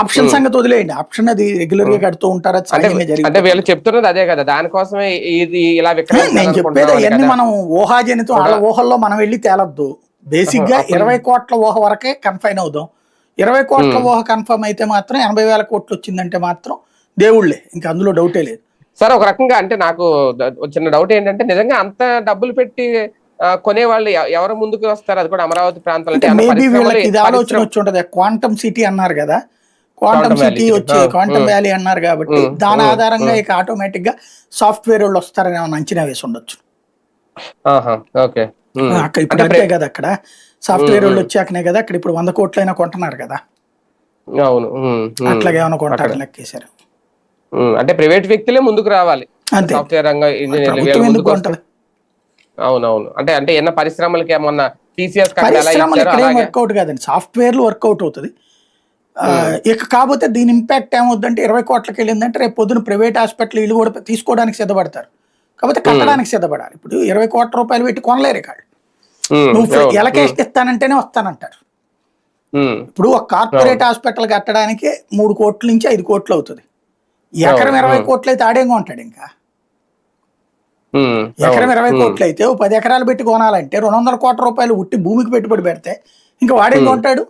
Option సంగతి వదిలేయండి, option అది రెగ్యులర్ గా కడుతూ ఉంటారు, అది సహజంగా అంటే జరిగింది. వీళ్ళు చెప్తున్నది అదే కదా, దానికోసమే ఇది ఇలా నేను చెప్పేది అవన్నీ మనం ఊహాజనితం, వాళ్ళ ఊహల్లో మనం వెళ్ళి తేలద్దు. బేసిక్ గా 20 కోట్ల ఊహ వరకే కన్ఫైన్ అవుదాం. 20 కోట్ల ఊహ కన్ఫర్మ్ అయితే మాత్రం 80,000 కోట్లు వచ్చిందంటే మాత్రం దేవుళ్లే, ఇంకా అందులో డౌటే లేదు. సార్ ఒక రకంగా అంటే నాకు చిన్న డౌట్ ఏంటంటే, నిజంగా అంత డబ్బులు పెట్టి కొనేవాళ్ళు ఎవరు ముందుకు వస్తారు? అది కూడా అమరావతి ప్రాంతంలో మేబీ వీళ్ళకి ఇది ఆలోచన వచ్చి ఉంటది. క్వాంటమ్ సిటీ అన్నారు కదా, క్వాంటమ్ సిటీ వచ్చి క్వాంటమ్ వ్యాలీ అన్నారు కాబట్టి దాని ఆధారంగా ఇక ఆటోమేటిక్ గా సాఫ్ట్వేర్ వాళ్ళు వస్తారని ఏమైనా అంచనా వేసి ఉండొచ్చు. అక్కడ ఇప్పుడు అంతే కదా, అక్కడ సాఫ్ట్వేర్ వాళ్ళు వచ్చాకనే కదా అక్కడ ఇప్పుడు 100 కోట్లైనా కొంటున్నారు కదా. అవును, అట్లాగే ఏమైనా కొంటారని లెక్కేశారు. అంటే ప్రైవేట్ వ్యక్తులే ముందుకు రావాలి, అంతే. సాఫ్ట్వేర్ రంగం ఇంజనీర్లు ముందుకు వస్తారు. అవునవును, అంటే ఏమన్నా పరిశ్రమలకి ఏమన్నా టీసీఎస్ వర్కౌట్ కాదండి, సాఫ్ట్వేర్లు వర్కౌట్ అవుతుంది. ఇక కాకపోతే దీని ఇంపాక్ట్ ఏమవుతుందంటే 20 కోట్లకి వెళ్ళిందంటే రేపు పొద్దున ప్రైవేట్ హాస్పిటల్ వీళ్ళు కూడా తీసుకోవడానికి సిద్ధపడతారు. కాకపోతే కట్టడానికి సిద్ధపడాలి. ఇప్పుడు 20 కోట్ల రూపాయలు పెట్టి కొనలేరు కాదు, నువ్వు ఎలకేస్ట్ ఇస్తానంటేనే వస్తానంటారు. ఇప్పుడు ఒక కార్పొరేట్ హాస్పిటల్ కట్టడానికి 3 కోట్ల నుంచి 5 కోట్లు అవుతుంది. ఎకరం 20 కోట్లు అయితే ఆడేం కొంటాడు? ఇంకా ఎకరం 20 కోట్లు అయితే 10 ఎకరాలు పెట్టి కొనాలంటే 200 కోట్ల రూపాయలు ఉట్టి భూమికి పెట్టుబడి పెడితే ఇంకా వాడేం కొంటాడు?